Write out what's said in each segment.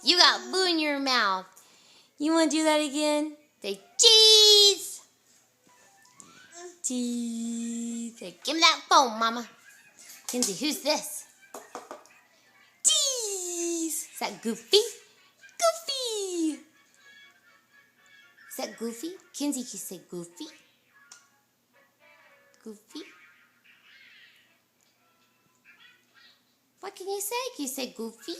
You got food in your mouth. You want to do that again? Say cheese. Cheese. Say, give me that phone, Mama. Kynzie, who's this? Cheese. Is that Goofy? Goofy. Is that Goofy? Kynzie, can you say Goofy? Goofy. What can you say? Can you say Goofy?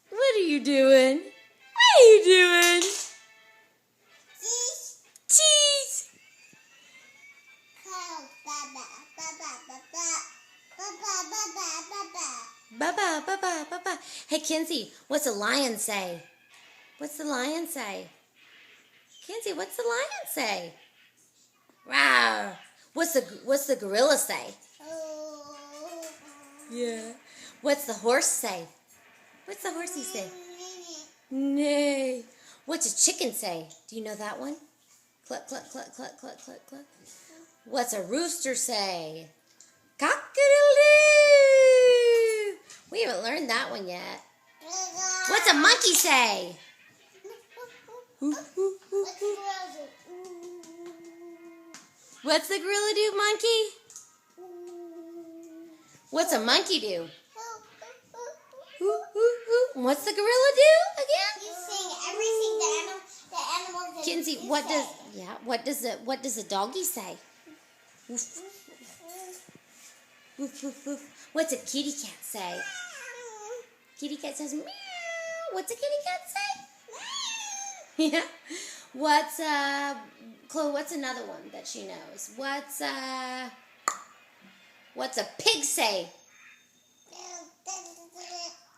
What are you doing? What are you doing? Cheese. Cheese. Baba, baba, baba. Hey, Kynzie, what's a lion say? What's the lion say? Kynzie, what's the lion say? Wow. What's the gorilla say? Yeah. What's the horse say? What's the horsey say? Nay. What's a chicken say? Do you know that one? Cluck, cluck, cluck, cluck, cluck, cluck, cluck. What's a rooster say? Cock-a-doodle-doo. We haven't learned that one yet. What's a monkey say? What's the gorilla do, monkey? What's a monkey do? What's the gorilla do again? You sing everything the animals. Kynzie, what does a doggy say? Woof. Woof, woof, woof. What's a kitty cat say? Kitty cat says meow. What's a kitty cat say? Yeah. Chloe, what's another one that she knows? What's a pig say?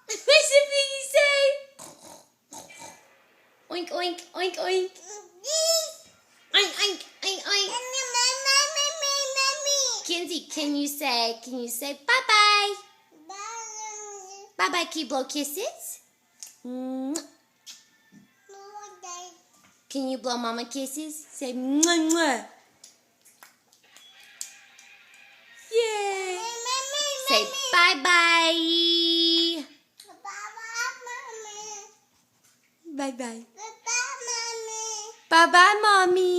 What's a piggy say? Oink, oink, oink, oink. Oink, oink, oink, oink. Kynzie, can you say bye-bye? Bye-bye, can you blow kisses? Can you blow Mama kisses? Say mwah, mwah. Yay. Say bye-bye. Bye-bye. Bye-bye, Mommy.